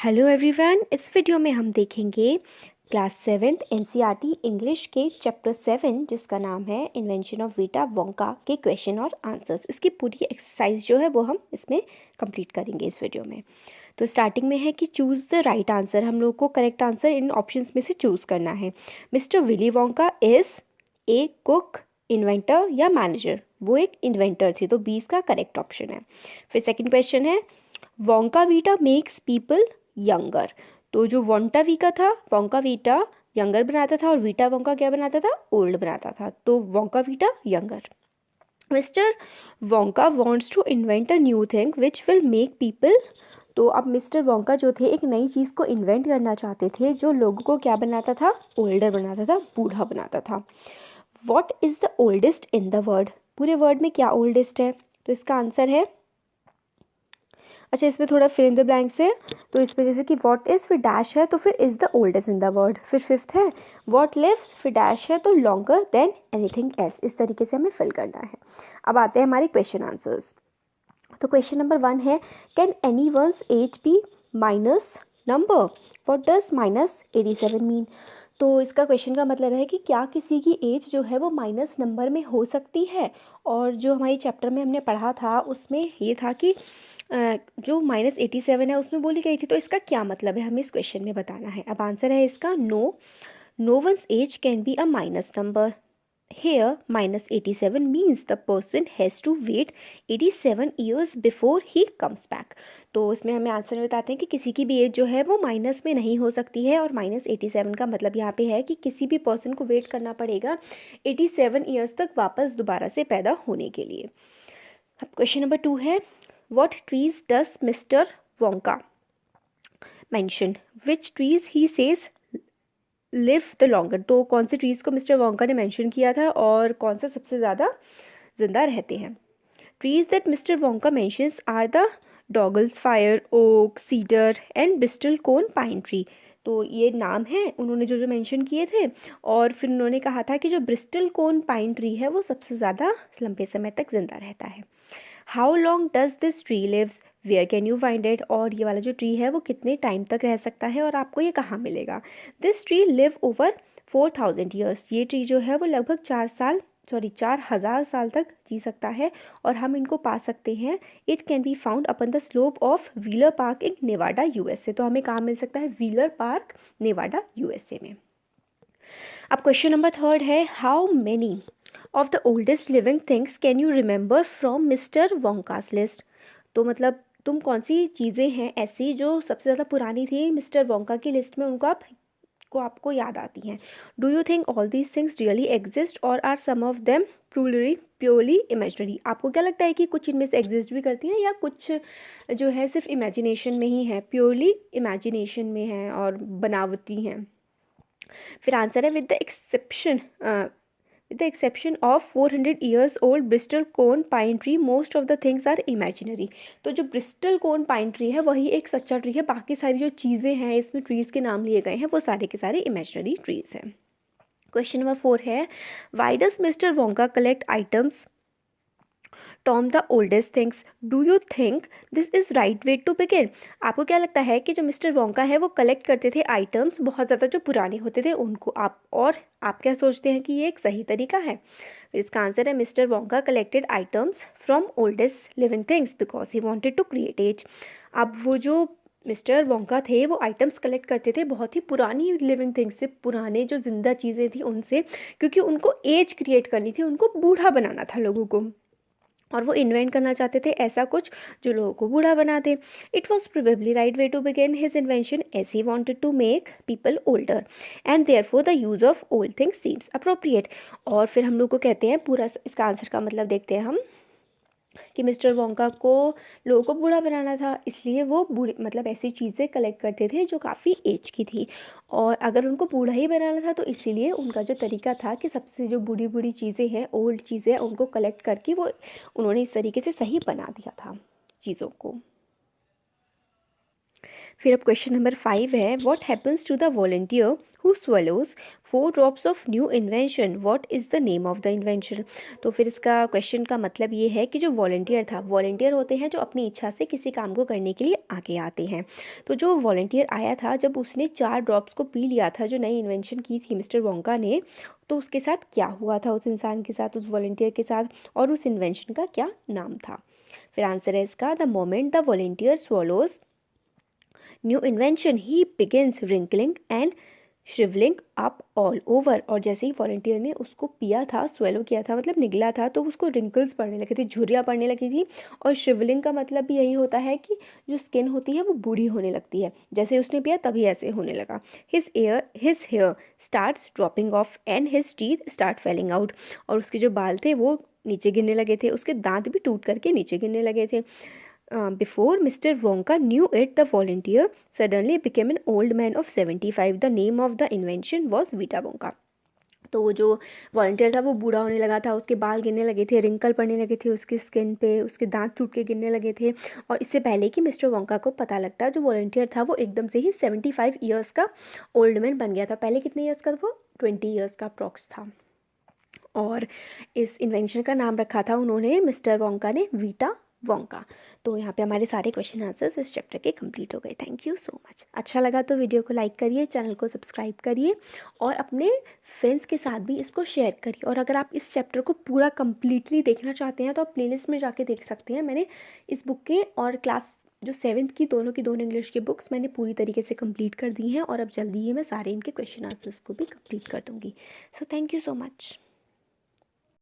Hello everyone, इस video में हम देखेंगे क्लास 7th एनसीईआरटी इंग्लिश के चैप्टर 7 जिसका नाम है इन्वेंशन ऑफ वीटा वोंका के क्वेश्चन और आंसर्स। इसकी पूरी एक्सरसाइज जो है वो हम इसमें कंप्लीट करेंगे इस वीडियो में। तो स्टार्टिंग में है कि चूज़ द राइट आंसर। हम लोग को करेक्ट आंसर इन ऑप्शंस में से चूज़ करना है। Mister Willy Wonka is a cook, inventor या मैनेजर। वो एक इन्वेंटर थे, तो 20 का करेक्ट ऑप्शन है। फिर सेकंड क्वेश्चन है Wonka Vita makes people younger. तो जो वोंटा वीका था, वोंका वीटा यंगर बनाता था और वीटा वोंका क्या बनाता था, ओल्ड बनाता था। तो Wonka Vite younger. Mr Wonka wants to invent a new thing which will make people. तो अब मिस्टर वोंका जो थे एक नई चीज़ को इन्वेंट करना चाहते थे जो लोगों को क्या बनाता था, ओल्डर बनाता था, बूढ़ा बनाता था। What is the oldest in the world. पूरे वर्ल्ड में क्या ओल्डेस्ट है, तो इसका आंसर है, अच्छा इसमें थोड़ा फिल इन द ब्लैंक्स है। तो इसमें जैसे कि व्हाट इज़ फिर डैश है तो फिर is the oldest in the world. फिर फिफ्थ है व्हाट लिव्स फिर डैश है तो लॉन्गर देन एनीथिंग एल्स। इस तरीके से हमें फिल करना है। अब आते हैं हमारे क्वेश्चन आंसर्स। तो क्वेश्चन नंबर 1 है can any one's age be minus number. What does -87 mean. तो इसका क्वेश्चन का मतलब है कि क्या किसी की एज जो है वो माइनस नंबर में हो सकती है। और जो हमारे चैप्टर में हमने पढ़ा था उसमें ये था कि जो -87 है उसमें बोली गई थी। तो इसका क्या मतलब है हमें इस क्वेश्चन में बताना है। अब आंसर है इसका no one's age can be a minus number. Here, -87 means the person has to wait 87 years before he comes back. तो इसमें हमें आंसर में बताते हैं कि किसी की भी एज जो है वो माइनस में नहीं हो सकती है। और -87 का मतलब यहाँ पे है कि किसी भी पर्सन को वेट करना पड़ेगा 87 ईयर्स तक वापस दोबारा से पैदा होने के लिए। अब क्वेश्चन नंबर 2 है what trees does mister Wonka mention. Which trees he says live the longer. तो कौन से ट्रीज़ को मिस्टर वोंका ने मेंशन किया था और कौन सा सबसे ज़्यादा जिंदा रहते हैं। Trees that Mister Wonka mentions are the Douglas fir, oak, cedar and bristlecone pine tree. तो ये नाम है उन्होंने जो जो मेंशन किए थे। और फिर उन्होंने कहा था कि जो ब्रिस्टल कोन पाइन ट्री है वो सबसे ज़्यादा लंबे समय तक जिंदा रहता है। How long does this tree lives, where can you find it. और ये वाला जो ट्री है वो कितने टाइम तक रह सकता है और आपको ये कहाँ मिलेगा। This tree live over 4000 years. ये ट्री जो है वो लगभग 4,000 साल तक जी सकता है और हम इनको पा सकते हैं। It can be found upon the slope of wheeler park in Nevada USA. तो हमें कहाँ मिल सकता है, व्हीलर पार्क नेवाडा यूएसए में। अब क्वेश्चन नंबर 3 है how many of the oldest living things can you remember from Mister Wonka's list. तो मतलब तुम कौन सी चीज़ें हैं ऐसी जो सबसे ज़्यादा पुरानी थी मिस्टर वोंका की लिस्ट में, उनको आपको याद आती हैं। Do you think all these things really exist और are some of them purely imaginary. आपको क्या लगता है कि कुछ इनमें से एग्जिस्ट भी करती हैं या कुछ जो है सिर्फ इमेजिनेशन में ही है, प्योरली इमेजिनेशन में है और बनावटी हैं। फिर आंसर है with the exception of 400 years old Bristol cone pine tree, most of the things are imaginary. तो जो ब्रिस्टल कोन पाइन ट्री है वही एक सच्चा ट्री है, बाकी सारी जो चीज़ें हैं इसमें ट्रीज़ के नाम लिए गए हैं वो सारे के सारे इमेजिनरी ट्रीज़ हैं। क्वेश्चन नंबर 4 है why does Mr Wonka collect items Tom the oldest things. Do you think this is right way to begin. आपको क्या लगता है कि जो मिस्टर वोंका है वो कलेक्ट करते थे आइटम्स बहुत ज़्यादा जो पुराने होते थे उनको, आप क्या सोचते हैं कि ये एक सही तरीका है। इसका आंसर है Mr Wonka collected items from oldest living things because he wanted to create age. अब वो जो मिस्टर वोंका थे वो आइटम्स कलेक्ट करते थे बहुत ही पुरानी लिविंग थिंग्स से, पुराने जो जिंदा चीज़ें थी उनसे, क्योंकि उनको एज क्रिएट करनी थी, उनको बूढ़ा बनाना था लोगों को। और वो इन्वेंट करना चाहते थे ऐसा कुछ जो लोगों को बूढ़ा बना दे। It was probably right way to begin his invention as he wanted to make people older and therefore the use of old things seems appropriate. और फिर हम लोग को कहते हैं पूरा इसका आंसर का मतलब देखते हैं हम कि मिस्टर वोंका को लोगों को बूढ़ा बनाना था, इसलिए वो बूढ़े मतलब ऐसी चीज़ें कलेक्ट करते थे जो काफ़ी एज की थी। और अगर उनको बूढ़ा ही बनाना था तो इसीलिए उनका जो तरीका था कि सबसे जो बूढ़ी बूढ़ी चीज़ें हैं, ओल्ड चीज़ें हैं, उनको कलेक्ट करके वो उन्होंने इस तरीके से सही बना दिया था चीज़ों को। फिर अब क्वेश्चन नंबर 5 है what happens to the volunteer who swallows 4 drops of new invention, what is the name of the invention? तो फिर इसका क्वेश्चन का मतलब ये है कि जो वॉलंटियर था, वॉलंटियर होते हैं जो अपनी इच्छा से किसी काम को करने के लिए आगे आते हैं। तो जो वॉलंटियर आया था, जब उसने 4 ड्रॉप्स को पी लिया था जो नई इन्वेंशन की थी मिस्टर वोंका ने, तो उसके साथ क्या हुआ था, उस इंसान के साथ, उस वॉलंटियर के साथ, और उस इन्वेंशन का क्या नाम था? फिर आंसर है इसका, the moment the volunteer swallows new invention he begins wrinkling and shrivelling up all over. और जैसे ही वॉलंटियर ने उसको पिया था, स्वेलो किया था मतलब निगला था, तो उसको रिंकल्स पड़ने लगे थे, झुर्रियाँ पड़ने लगी थी। और श्रिवलिंग का मतलब भी यही होता है कि जो स्किन होती है वो बूढ़ी होने लगती है। जैसे उसने पिया तभी ऐसे होने लगा। His hair starts dropping off and his teeth start falling out. और उसके जो बाल थे वो नीचे गिरने लगे थे, उसके दांत भी टूट करके नीचे गिरने लगे थे। Before Mr. Wonka knew it, the volunteer suddenly became an old man of 75. The name of the invention was Vita Wonka. तो वो जो वॉलंटियर था वो बूढ़ा होने लगा था, उसके बाल गिरने लगे थे, रिंकल पड़ने लगे थे उसकी स्किन पे, उसके दांत टूट के गिरने लगे थे। और इससे पहले कि मिस्टर वोंका को पता लगता, जो वॉलंटियर था वो एकदम से ही 75 ईयर्स का ओल्ड मैन बन गया था। पहले कितने ईयर्स का था वो? 20 ईयर्स का अप्रॉक्स था। और इस इन्वेंशन का नाम रखा था उन्होंने, मिस्टर वोंका ने, वीटा वोंका। तो यहाँ पे हमारे सारे क्वेश्चन आंसर्स इस चैप्टर के कंप्लीट हो गए। Thank you so much. अच्छा लगा तो वीडियो को लाइक करिए, चैनल को सब्सक्राइब करिए और अपने फ्रेंड्स के साथ भी इसको शेयर करिए। और अगर आप इस चैप्टर को पूरा कंप्लीटली देखना चाहते हैं तो आप प्लेलिस्ट में जाके देख सकते हैं। मैंने इस बुक के और क्लास जो 7th की दोनों इंग्लिश की बुक्स मैंने पूरी तरीके से कंप्लीट कर दी हैं, और अब जल्दी ही मैं सारे इनके क्वेश्चन आंसर्स को भी कंप्लीट कर दूँगी। So thank you so much.